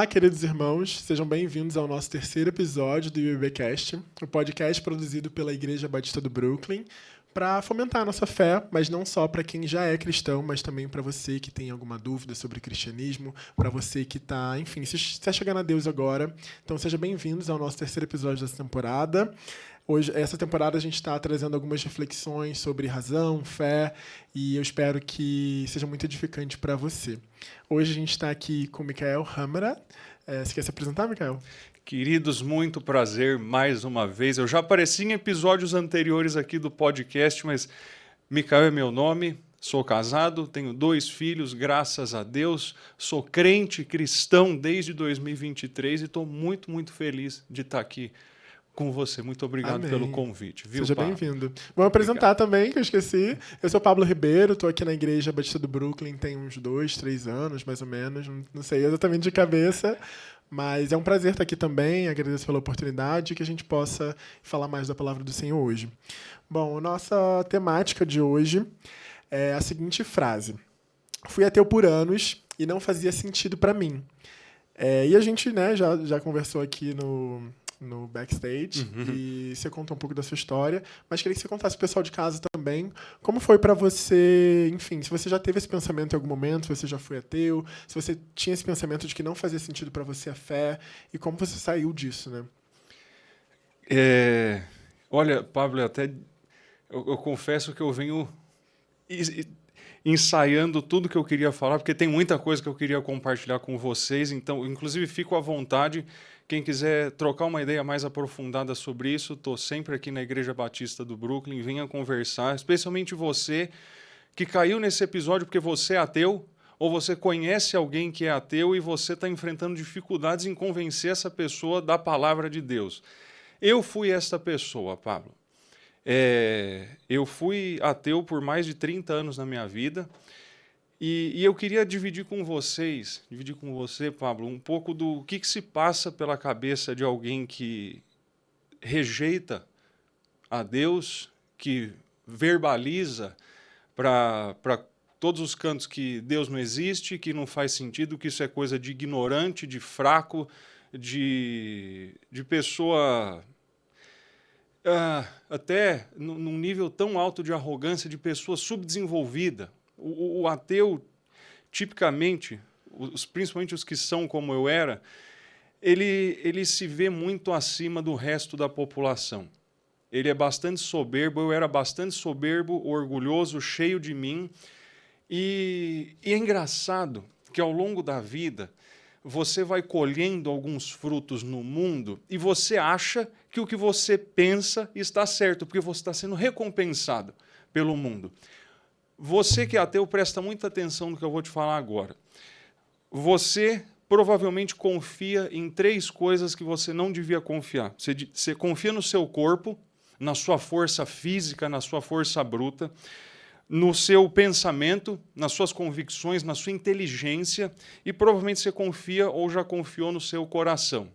Olá, queridos irmãos, sejam bem-vindos ao nosso terceiro episódio do IBBcast, o podcast produzido pela Igreja Batista do Brooklyn, para fomentar a nossa fé, mas não só para quem já é cristão, mas também para você que tem alguma dúvida sobre cristianismo, para você que está, enfim, se está chegando a Deus agora. Então, sejam bem-vindos ao nosso terceiro episódio dessa temporada. Hoje, essa temporada, a gente está trazendo algumas reflexões sobre razão, fé, e eu espero que seja muito edificante para você. Hoje a gente está aqui com o Michael Hamara. Você quer se apresentar, Michael? Queridos, muito prazer mais uma vez. Eu já apareci em episódios anteriores aqui do podcast, mas Michael é meu nome, sou casado, tenho 2 filhos, graças a Deus, sou crente cristão desde 2023 e estou muito, muito feliz de estar aqui com você. Muito obrigado Amém. Pelo convite. Viu, Seja Pablo? bem-vindo. Vou apresentar também, que eu esqueci. Eu sou Pablo Ribeiro, estou aqui na Igreja Batista do Brooklyn tem uns 2, 3 anos, mais ou menos. Não sei exatamente de cabeça, mas é um prazer estar aqui também. Agradeço pela oportunidade e que a gente possa falar mais da palavra do Senhor hoje. Bom, a nossa temática de hoje é a seguinte frase. Fui ateu por anos e não fazia sentido para mim. E a gente, né, já conversou aqui no backstage, e você contou um pouco da sua história, mas queria que você contasse pro pessoal de casa também como foi para você, enfim, se você já teve esse pensamento em algum momento, se você já foi ateu, se você tinha esse pensamento de que não fazia sentido para você a fé, e como você saiu disso, né? Olha, Pablo, eu confesso que eu venho ensaiando tudo que eu queria falar, porque tem muita coisa que eu queria compartilhar com vocês, então, inclusive, fico à vontade. Quem quiser trocar uma ideia mais aprofundada sobre isso, estou sempre aqui na Igreja Batista do Brooklyn, venha conversar, especialmente você que caiu nesse episódio porque você é ateu, ou você conhece alguém que é ateu e você está enfrentando dificuldades em convencer essa pessoa da palavra de Deus. Eu fui esta pessoa, Pablo. Eu fui ateu por mais de 30 anos na minha vida, e eu queria dividir com você, Pablo, um pouco do que se passa pela cabeça de alguém que rejeita a Deus, que verbaliza para todos os cantos que Deus não existe, que não faz sentido, que isso é coisa de ignorante, de fraco, de pessoa... até num nível tão alto de arrogância, de pessoa subdesenvolvida. O ateu, tipicamente, principalmente os que são como eu era, ele se vê muito acima do resto da população. Ele é bastante soberbo, eu era bastante soberbo, orgulhoso, cheio de mim. E é engraçado que ao longo da vida você vai colhendo alguns frutos no mundo e você acha que o que você pensa está certo, porque você está sendo recompensado pelo mundo. Você que é ateu, presta muita atenção no que eu vou te falar agora. Você provavelmente confia em 3 coisas que você não devia confiar. Você confia no seu corpo, na sua força física, na sua força bruta, no seu pensamento, nas suas convicções, na sua inteligência, e provavelmente você confia ou já confiou no seu coração.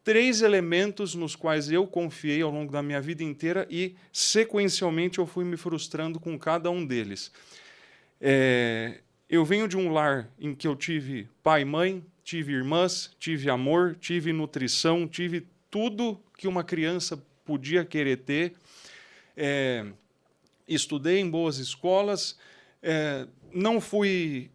3 elementos nos quais eu confiei ao longo da minha vida inteira e, sequencialmente, eu fui me frustrando com cada um deles. Eu venho de um lar em que eu tive pai e mãe, tive irmãs, tive amor, tive nutrição, tive tudo que uma criança podia querer ter. Estudei em boas escolas, não fui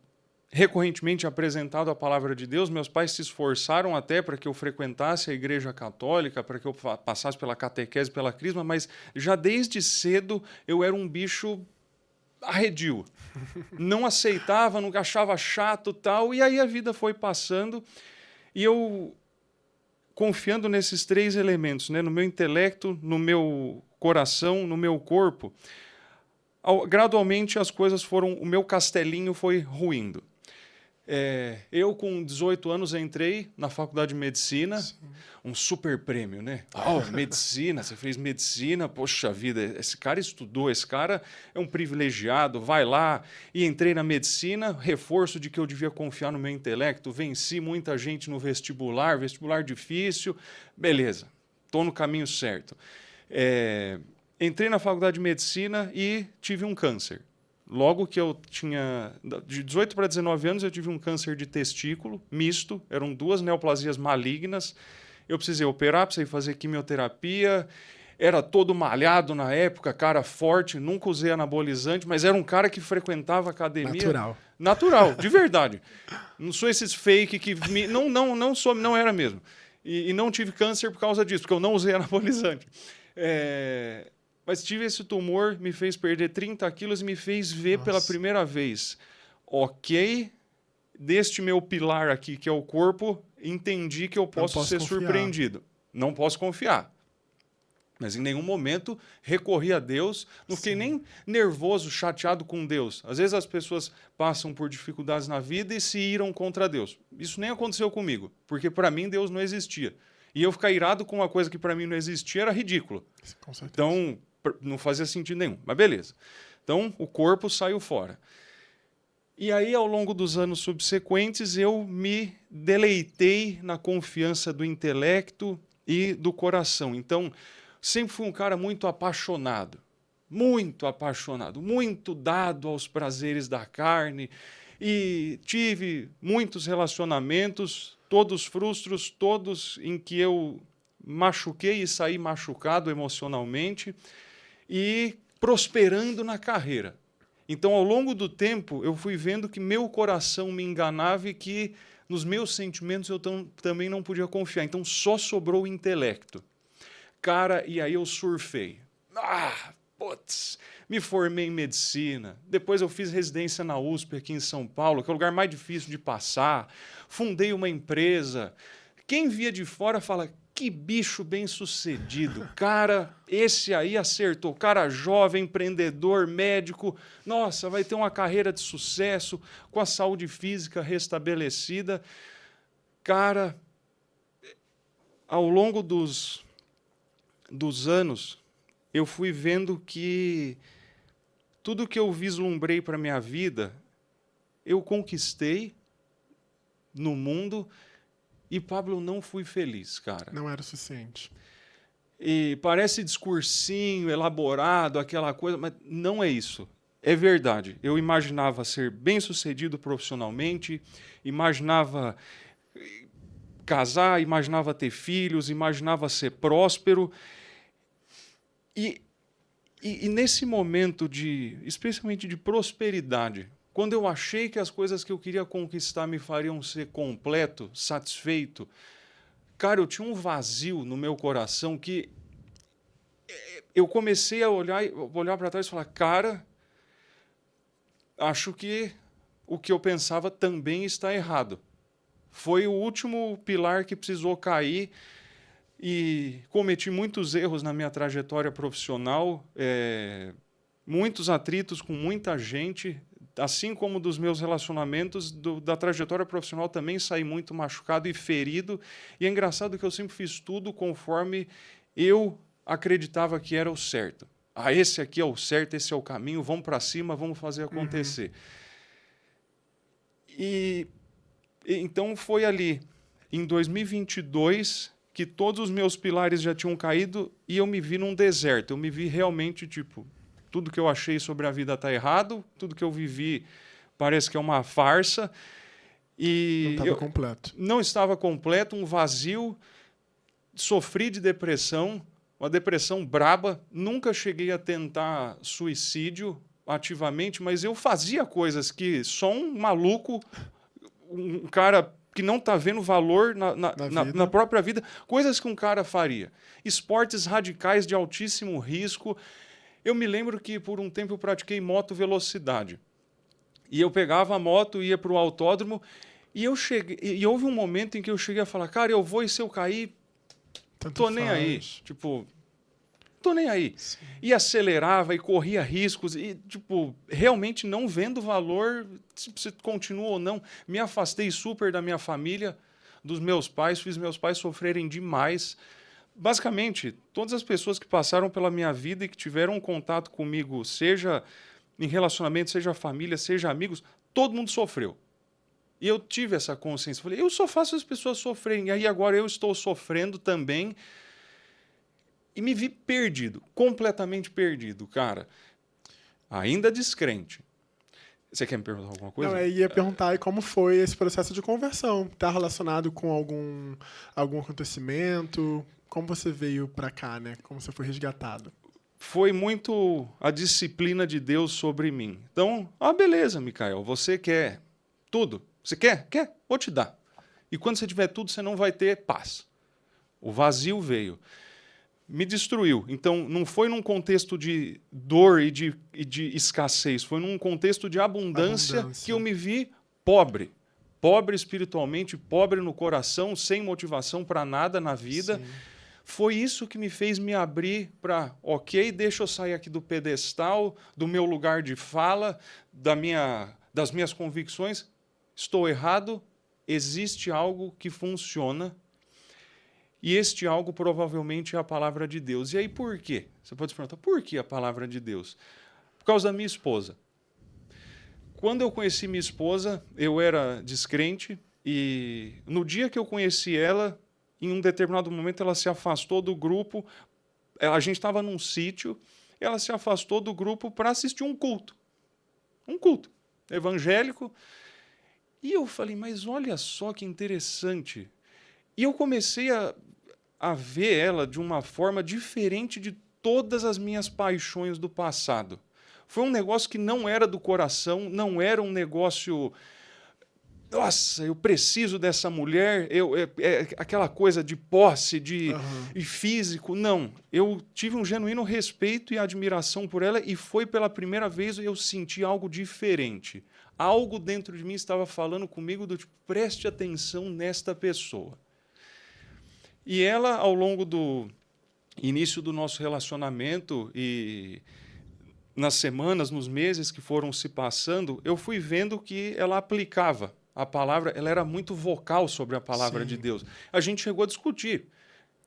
recorrentemente apresentado à palavra de Deus. Meus pais se esforçaram até para que eu frequentasse a igreja católica, para que eu passasse pela catequese, pela crisma, mas já desde cedo eu era um bicho arredio. Não aceitava, não achava chato, tal, e aí a vida foi passando e eu, confiando nesses 3 elementos, né, no meu intelecto, no meu coração, no meu corpo, gradualmente as coisas o meu castelinho foi ruindo. Eu, com 18 anos, entrei na faculdade de medicina. Sim. Um super prêmio, né? Medicina, você fez medicina, poxa vida, esse cara estudou, esse cara é um privilegiado, vai lá. E entrei na medicina, reforço de que eu devia confiar no meu intelecto, venci muita gente no vestibular difícil, beleza, estou no caminho certo. Entrei na faculdade de medicina e tive um câncer. logo que eu tinha... De 18 para 19 anos, eu tive um câncer de testículo misto. Eram 2 neoplasias malignas. Eu precisei operar, precisei fazer quimioterapia. Era todo malhado na época, cara forte. Nunca usei anabolizante, mas era um cara que frequentava academia. Natural. Natural, de verdade. Não sou esses fake que... Não era mesmo. E não tive câncer por causa disso, porque eu não usei anabolizante. Mas tive esse tumor, me fez perder 30 quilos e me fez ver pela primeira vez. Ok, deste meu pilar aqui, que é o corpo, entendi que eu posso ser surpreendido. Não posso confiar. Mas em nenhum momento recorri a Deus, não fiquei nem nervoso, chateado com Deus. Às vezes as pessoas passam por dificuldades na vida e se iram contra Deus. Isso nem aconteceu comigo, porque para mim Deus não existia. E eu ficar irado com uma coisa que para mim não existia era ridículo. Com certeza. Então, não fazia sentido nenhum. Mas beleza. Então, o corpo saiu fora. E aí, ao longo dos anos subsequentes, eu me deleitei na confiança do intelecto e do coração. Então, sempre fui um cara muito apaixonado, muito dado aos prazeres da carne. E tive muitos relacionamentos, todos frustros, todos em que eu machuquei e saí machucado emocionalmente e prosperando na carreira. Então, ao longo do tempo, eu fui vendo que meu coração me enganava e que nos meus sentimentos eu também não podia confiar. Então, só sobrou o intelecto. Cara, e aí eu surfei. Me formei em medicina. Depois eu fiz residência na USP aqui em São Paulo, que é o lugar mais difícil de passar. Fundei uma empresa. Quem via de fora fala, que bicho bem-sucedido. Cara, esse aí acertou. Cara jovem, empreendedor, médico. Nossa, vai ter uma carreira de sucesso, com a saúde física restabelecida. Cara, ao longo dos anos, eu fui vendo que tudo que eu vislumbrei para a minha vida, eu conquistei no mundo. E, Pablo, eu não fui feliz, cara. Não era o suficiente. E parece discursinho, elaborado, aquela coisa, mas não é isso. É verdade. Eu imaginava ser bem-sucedido profissionalmente, imaginava casar, imaginava ter filhos, imaginava ser próspero. E nesse momento especialmente de prosperidade, quando eu achei que as coisas que eu queria conquistar me fariam ser completo, satisfeito, cara, eu tinha um vazio no meu coração que eu comecei a olhar para trás e falar, cara, acho que o que eu pensava também está errado. Foi o último pilar que precisou cair e cometi muitos erros na minha trajetória profissional, muitos atritos com muita gente. Assim como dos meus relacionamentos, da trajetória profissional também saí muito machucado e ferido. E é engraçado que eu sempre fiz tudo conforme eu acreditava que era o certo. Esse aqui é o certo, esse é o caminho, vamos para cima, vamos fazer acontecer. E então foi ali, em 2022, que todos os meus pilares já tinham caído e eu me vi num deserto. Eu me vi realmente, tipo... Tudo que eu achei sobre a vida está errado, tudo que eu vivi parece que é uma farsa. E não estava completo. Não estava completo, um vazio. Sofri de depressão, uma depressão braba. Nunca cheguei a tentar suicídio ativamente, mas eu fazia coisas que só um maluco, um cara que não está vendo valor na própria vida, coisas que um cara faria. Esportes radicais de altíssimo risco. Eu me lembro que, por um tempo, eu pratiquei moto velocidade. E eu pegava a moto, ia para o autódromo, e houve um momento em que eu cheguei a falar, cara, eu vou e se eu cair, tô nem aí. Tipo, tô nem aí. Sim. E acelerava, e corria riscos, e, tipo, realmente não vendo valor, se continua ou não. Me afastei super da minha família, dos meus pais, fiz meus pais sofrerem demais. Basicamente, todas as pessoas que passaram pela minha vida e que tiveram um contato comigo, seja em relacionamento, seja família, seja amigos, todo mundo sofreu. E eu tive essa consciência. Falei, eu só faço as pessoas sofrerem. E aí agora eu estou sofrendo também. E me vi perdido, completamente perdido, cara. Ainda descrente, Você quer me perguntar alguma coisa? Não, eu ia perguntar aí como foi esse processo de conversão. Está relacionado com algum acontecimento? Como você veio para cá, né? Como você foi resgatado? Foi muito a disciplina de Deus sobre mim. Então, beleza, Micael, você quer tudo? Você quer? Quer? Vou te dar. E quando você tiver tudo, você não vai ter paz. O vazio veio. Me destruiu. Então, não foi num contexto de dor e de escassez, foi num contexto de abundância que eu me vi pobre. Pobre espiritualmente, pobre no coração, sem motivação para nada na vida. Sim. Foi isso que me fez me abrir para, deixa eu sair aqui do pedestal, do meu lugar de fala, das minhas convicções. Estou errado, existe algo que funciona. E este algo provavelmente é a palavra de Deus. E aí por quê? Você pode se perguntar, por que a palavra de Deus? Por causa da minha esposa. Quando eu conheci minha esposa, eu era descrente e no dia que eu conheci ela, em um determinado momento ela se afastou do grupo. A gente estava num sítio, ela se afastou do grupo para assistir um culto. Um culto evangélico. E eu falei, mas olha só que interessante. E eu comecei a ver ela de uma forma diferente de todas as minhas paixões do passado. Foi um negócio que não era do coração, não era um negócio... Nossa, eu preciso dessa mulher, aquela coisa de posse, e físico. Não, eu tive um genuíno respeito e admiração por ela e foi pela primeira vez eu senti algo diferente. Algo dentro de mim estava falando comigo do tipo, preste atenção nesta pessoa. E ela, ao longo do início do nosso relacionamento e nas semanas, nos meses que foram se passando, eu fui vendo que ela aplicava a palavra, ela era muito vocal sobre a palavra de Deus. A gente chegou a discutir,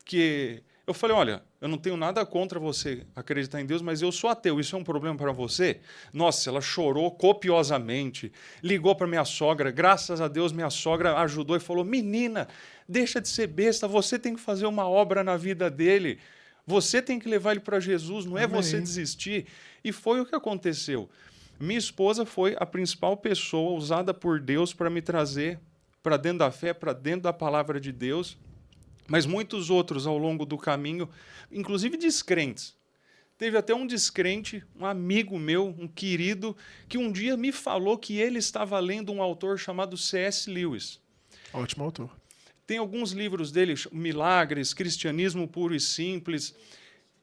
que eu falei, olha, eu não tenho nada contra você acreditar em Deus, mas eu sou ateu, isso é um problema para você? Nossa, ela chorou copiosamente, ligou para minha sogra, graças a Deus minha sogra ajudou e falou, menina, deixa de ser besta, você tem que fazer uma obra na vida dele, você tem que levar ele para Jesus, não é você desistir. E foi o que aconteceu. Minha esposa foi a principal pessoa usada por Deus para me trazer para dentro da fé, para dentro da palavra de Deus, mas muitos outros ao longo do caminho, inclusive descrentes. Teve até um descrente, um amigo meu, um querido, que um dia me falou que ele estava lendo um autor chamado C.S. Lewis. Ótimo autor. Tem alguns livros dele, Milagres, Cristianismo Puro e Simples.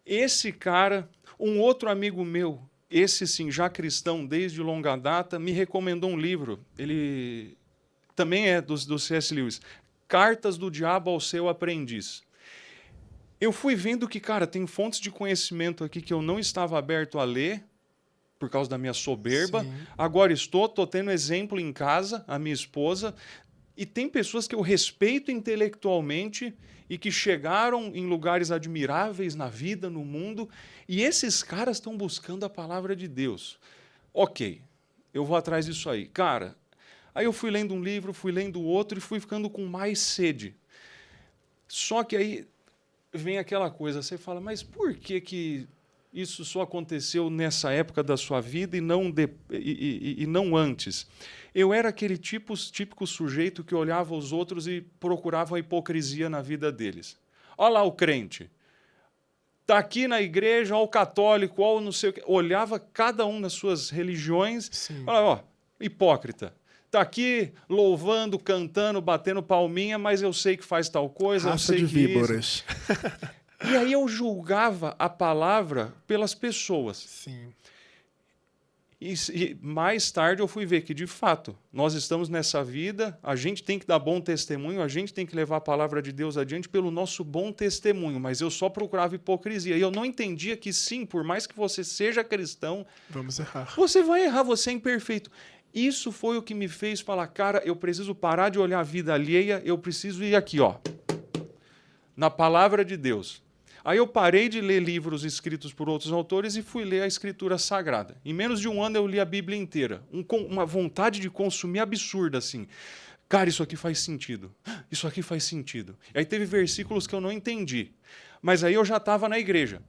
Esse cara, um outro amigo meu, esse sim, já cristão desde longa data, me recomendou um livro. Ele também é do C.S. Lewis. Cartas do Diabo ao Seu Aprendiz. Eu fui vendo que, cara, tem fontes de conhecimento aqui que eu não estava aberto a ler, por causa da minha soberba. Sim. Agora estou tendo exemplo em casa, a minha esposa, e tem pessoas que eu respeito intelectualmente e que chegaram em lugares admiráveis na vida, no mundo, e esses caras estão buscando a palavra de Deus. Ok, eu vou atrás disso aí. Cara, aí eu fui lendo um livro, fui lendo outro e fui ficando com mais sede. Só que aí vem aquela coisa, você fala, mas por que isso só aconteceu nessa época da sua vida e não antes? Eu era aquele típico sujeito que olhava os outros e procurava a hipocrisia na vida deles. Olha lá o crente. Está aqui na igreja, olha o católico, olha o não sei o quê. Olhava cada um nas suas religiões. Olha, hipócrita. Está aqui louvando, cantando, batendo palminha, mas eu sei que faz tal coisa, Raça eu sei de que víboras. E aí eu julgava a palavra pelas pessoas. Sim. E mais tarde eu fui ver que, de fato, nós estamos nessa vida, a gente tem que dar bom testemunho, a gente tem que levar a palavra de Deus adiante pelo nosso bom testemunho, mas eu só procurava hipocrisia. E eu não entendia que, sim, por mais que você seja cristão, vamos errar. Você vai errar, você é imperfeito. Isso foi o que me fez falar, cara, eu preciso parar de olhar a vida alheia, eu preciso ir aqui, na palavra de Deus. Aí eu parei de ler livros escritos por outros autores e fui ler a Escritura Sagrada. Em menos de um ano eu li a Bíblia inteira. Uma vontade de consumir absurda, assim. Cara, isso aqui faz sentido. Isso aqui faz sentido. E aí teve versículos que eu não entendi. Mas aí eu já estava na igreja.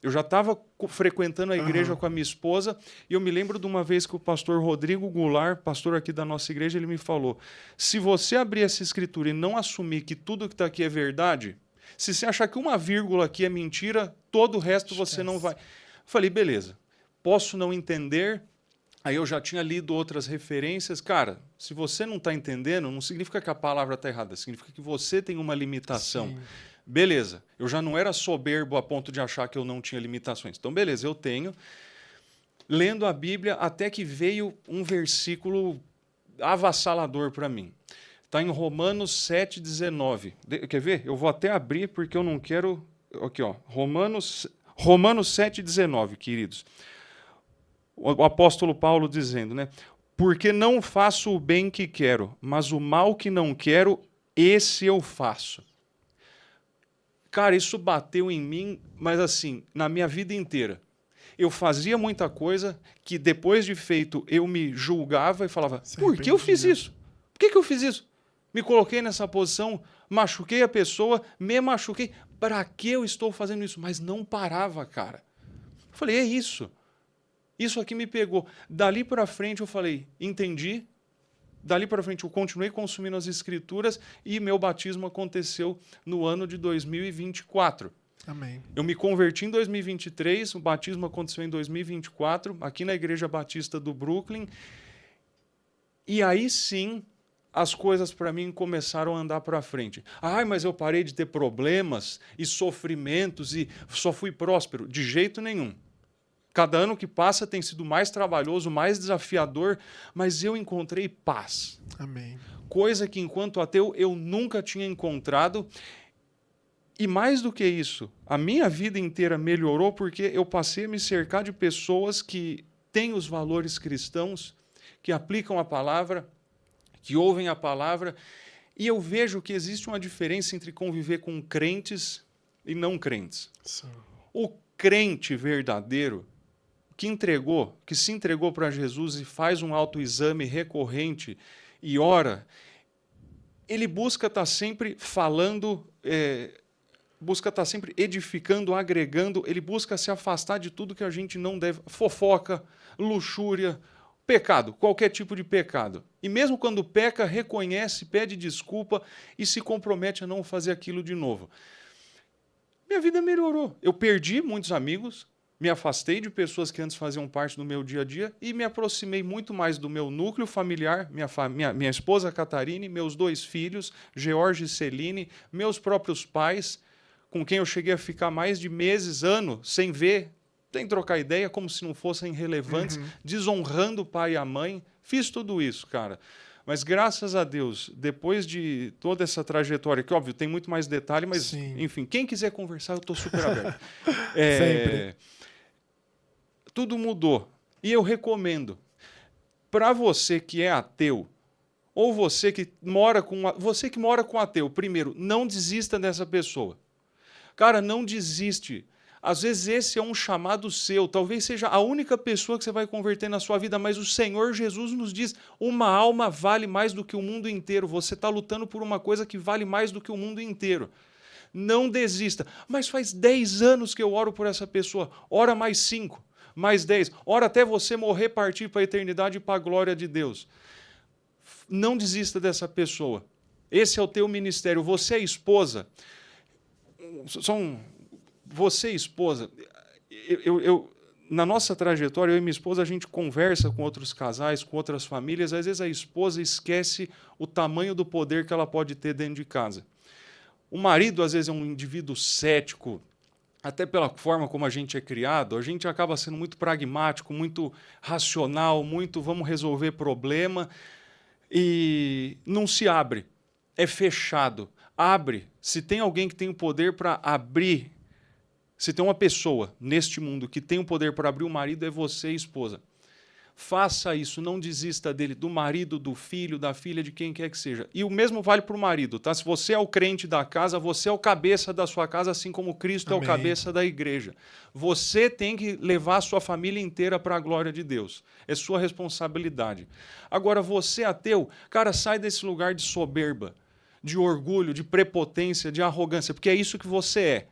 Eu já estava frequentando a igreja com a minha esposa, e eu me lembro de uma vez que o pastor Rodrigo Goulart, pastor aqui da nossa igreja, ele me falou: se você abrir essa escritura e não assumir que tudo que está aqui é verdade, se você achar que uma vírgula aqui é mentira, todo o resto você não vai. Eu falei, beleza, posso não entender. Aí eu já tinha lido outras referências. Cara, se você não está entendendo, não significa que a palavra está errada, significa que você tem uma limitação. Sim. Beleza, eu já não era soberbo a ponto de achar que eu não tinha limitações. Então, beleza, eu tenho. Lendo a Bíblia, até que veio um versículo avassalador para mim. Está em Romanos 7,19. Quer ver? Eu vou até abrir porque eu não quero... Aqui, ó. Romanos 7,19, queridos. O apóstolo Paulo dizendo, né? Porque não faço o bem que quero, mas o mal que não quero, esse eu faço. Cara, isso bateu em mim, mas assim, na minha vida inteira. Eu fazia muita coisa que depois de feito eu me julgava e falava, por que eu fiz isso? Por que eu fiz isso? Me coloquei nessa posição, machuquei a pessoa, me machuquei. Para que eu estou fazendo isso? Mas não parava, cara. Eu falei, é isso. Isso aqui me pegou. Dali para frente eu falei, entendi. Dali para frente eu continuei consumindo as escrituras e meu batismo aconteceu no ano de 2024. Amém. Eu me converti em 2023, o batismo aconteceu em 2024, aqui na Igreja Batista do Brooklyn. E aí sim, as coisas para mim começaram a andar para frente. Ai, mas eu parei de ter problemas e sofrimentos e só fui próspero. De jeito nenhum. Cada ano que passa tem sido mais trabalhoso, mais desafiador, mas eu encontrei paz. Amém. Coisa que, enquanto ateu, eu nunca tinha encontrado. E mais do que isso, a minha vida inteira melhorou porque eu passei a me cercar de pessoas que têm os valores cristãos, que aplicam a palavra, que ouvem a palavra, e eu vejo que existe uma diferença entre conviver com crentes e não crentes. Sim. O crente verdadeiro, que se entregou para Jesus e faz um autoexame recorrente e ora, ele busca estar sempre falando, busca estar sempre edificando, agregando, ele busca se afastar de tudo que a gente não deve, fofoca, luxúria, pecado, qualquer tipo de pecado. E mesmo quando peca, reconhece, pede desculpa e se compromete a não fazer aquilo de novo. Minha vida melhorou. Eu perdi muitos amigos, me afastei de pessoas que antes faziam parte do meu dia a dia e me aproximei muito mais do meu núcleo familiar, minha esposa Catarine, meus 2 filhos, George e Celine, meus próprios pais, com quem eu cheguei a ficar mais de meses, anos, sem ver, sem trocar ideia, como se não fossem relevantes, desonrando o pai e a mãe. Fiz tudo isso, cara. Mas, graças a Deus, depois de toda essa trajetória, que, óbvio, tem muito mais detalhe, mas, sim, enfim, quem quiser conversar, eu estou super aberto. Sempre. Tudo mudou. E eu recomendo, para você que é ateu, ou você que mora com ateu, primeiro, não desista dessa pessoa. Cara, não desiste. Às vezes esse é um chamado seu, talvez seja a única pessoa que você vai converter na sua vida, mas o Senhor Jesus nos diz, uma alma vale mais do que o mundo inteiro. Você está lutando por uma coisa que vale mais do que o mundo inteiro. Não desista. Mas faz 10 anos que eu oro por essa pessoa. Ora mais 5, mais 10. Ora até você morrer, partir para a eternidade e para a glória de Deus. Não desista dessa pessoa. Esse é o teu ministério. Você é esposa. Você, esposa, na nossa trajetória, eu e minha esposa, a gente conversa com outros casais, com outras famílias, às vezes a esposa esquece o tamanho do poder que ela pode ter dentro de casa. O marido, às vezes, é um indivíduo cético, até pela forma como a gente é criado, a gente acaba sendo muito pragmático, muito racional, muito vamos resolver problema, e não se abre, é fechado. Abre, se tem alguém que tem o poder para abrir, se tem uma pessoa neste mundo que tem o poder para abrir o marido, é você, esposa. Faça isso, não desista dele, do marido, do filho, da filha, de quem quer que seja. E o mesmo vale para o marido, tá? Se você é o crente da casa, você é o cabeça da sua casa, assim como Cristo Amém. É o cabeça da igreja. Você tem que levar a sua família inteira para a glória de Deus. É sua responsabilidade. Agora, você ateu, cara, sai desse lugar de soberba, de orgulho, de prepotência, de arrogância, porque é isso que você é.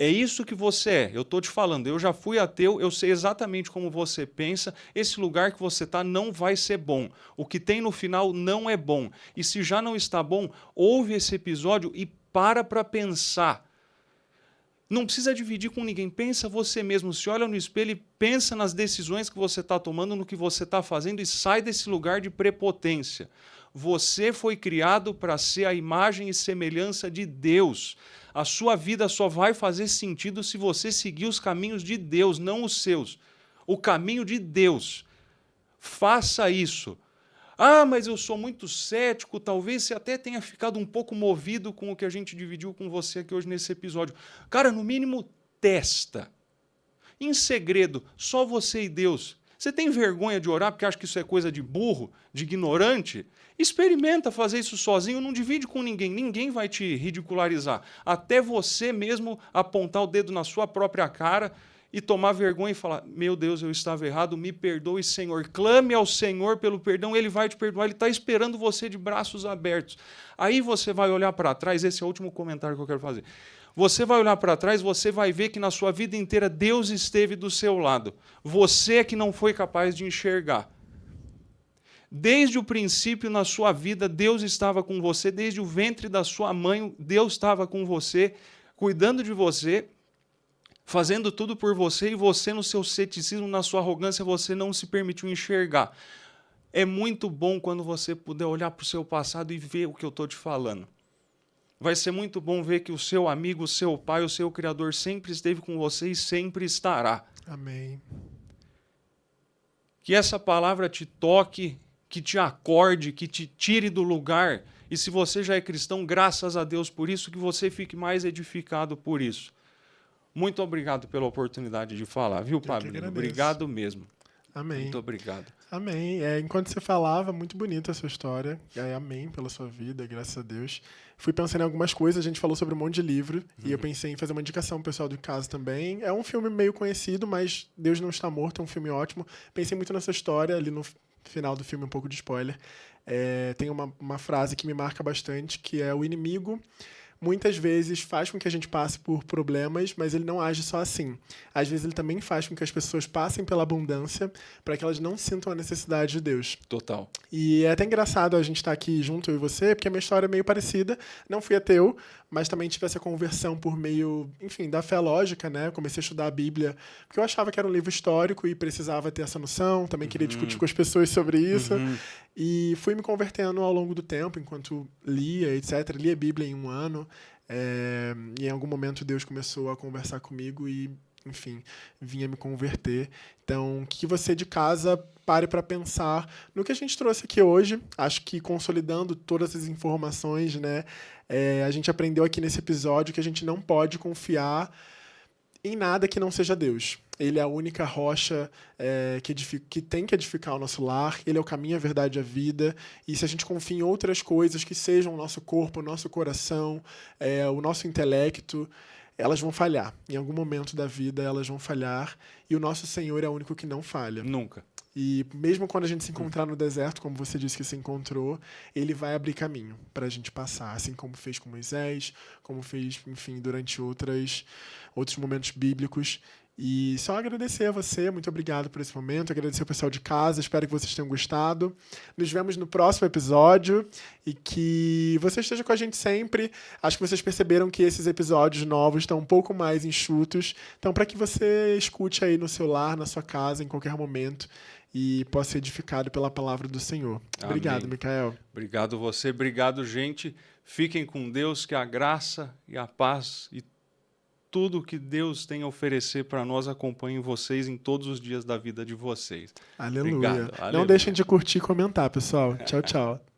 É isso que você é. Eu estou te falando, eu já fui ateu, eu sei exatamente como você pensa. Esse lugar que você está não vai ser bom. O que tem no final não é bom. E se já não está bom, ouve esse episódio e para pensar. Não precisa dividir com ninguém. Pensa você mesmo. Se olha no espelho e pensa nas decisões que você está tomando, no que você está fazendo e sai desse lugar de prepotência. Você foi criado para ser a imagem e semelhança de Deus. A sua vida só vai fazer sentido se você seguir os caminhos de Deus, não os seus. O caminho de Deus. Faça isso. Ah, mas eu sou muito cético, talvez você até tenha ficado um pouco movido com o que a gente dividiu com você aqui hoje nesse episódio. Cara, no mínimo, testa. Em segredo, só você e Deus. Você tem vergonha de orar porque acha que isso é coisa de burro, de ignorante? Experimenta fazer isso sozinho, não divide com ninguém. Ninguém vai te ridicularizar. Até você mesmo apontar o dedo na sua própria cara e tomar vergonha e falar, meu Deus, eu estava errado, me perdoe, Senhor. Clame ao Senhor pelo perdão, Ele vai te perdoar, Ele está esperando você de braços abertos. Aí você vai olhar para trás, esse é o último comentário que eu quero fazer. Você vai olhar para trás, você vai ver que na sua vida inteira Deus esteve do seu lado. Você é que não foi capaz de enxergar. Desde o princípio na sua vida, Deus estava com você, desde o ventre da sua mãe, Deus estava com você, cuidando de você, fazendo tudo por você, e você no seu ceticismo, na sua arrogância, você não se permitiu enxergar. É muito bom quando você puder olhar para o seu passado e ver o que eu estou te falando. Vai ser muito bom ver que o seu amigo, o seu pai, o seu Criador sempre esteve com você e sempre estará. Amém. Que essa palavra te toque, que te acorde, que te tire do lugar. E se você já é cristão, graças a Deus por isso, que você fique mais edificado por isso. Muito obrigado pela oportunidade de falar, viu, Pablo? Obrigado mesmo. Amém. Muito obrigado. Amém. Enquanto você falava, muito bonita a sua história. Amém pela sua vida, graças a Deus. Fui pensando em algumas coisas, a gente falou sobre um monte de livro, e eu pensei em fazer uma indicação pro pessoal do caso também. É um filme meio conhecido, mas Deus Não Está Morto, é um filme ótimo. Pensei muito nessa história, ali no final do filme, um pouco de spoiler. Tem uma frase que me marca bastante, que é: o inimigo muitas vezes faz com que a gente passe por problemas, mas ele não age só assim. Às vezes ele também faz com que as pessoas passem pela abundância para que elas não sintam a necessidade de Deus. Total. E é até engraçado a gente estar aqui junto, eu e você, porque a minha história é meio parecida. Não fui ateu, mas também tive essa conversão por meio, enfim, da fé lógica, né? Eu comecei a estudar a Bíblia, porque eu achava que era um livro histórico e precisava ter essa noção. Também queria discutir com as pessoas sobre isso. E fui me convertendo ao longo do tempo, enquanto lia, etc. Li a Bíblia em um ano. E em algum momento Deus começou a conversar comigo e, enfim, vinha me converter. Então, que você de casa pare para pensar no que a gente trouxe aqui hoje. Acho que consolidando todas as informações, né, a gente aprendeu aqui nesse episódio que a gente não pode confiar em nada que não seja Deus. Ele é a única rocha que tem que edificar o nosso lar. Ele é o caminho, a verdade e a vida. E se a gente confia em outras coisas que sejam o nosso corpo, o nosso coração, o nosso intelecto, elas vão falhar. Em algum momento da vida, elas vão falhar. E o nosso Senhor é o único que não falha. Nunca. E mesmo quando a gente se encontrar no deserto, como você disse que se encontrou, ele vai abrir caminho para a gente passar, assim como fez com Moisés, como fez, enfim, durante outros momentos bíblicos. E só agradecer a você, muito obrigado por esse momento, agradecer ao pessoal de casa, espero que vocês tenham gostado. Nos vemos no próximo episódio e que você esteja com a gente sempre. Acho que vocês perceberam que esses episódios novos estão um pouco mais enxutos, então para que você escute aí no seu lar, na sua casa, em qualquer momento, e possa ser edificado pela palavra do Senhor. Amém. Obrigado, Micael. Obrigado você, obrigado, gente. Fiquem com Deus, que a graça e a paz e tudo que Deus tem a oferecer para nós acompanhe vocês em todos os dias da vida de vocês. Aleluia. Obrigado. Não deixem de curtir e comentar, pessoal. Tchau, tchau.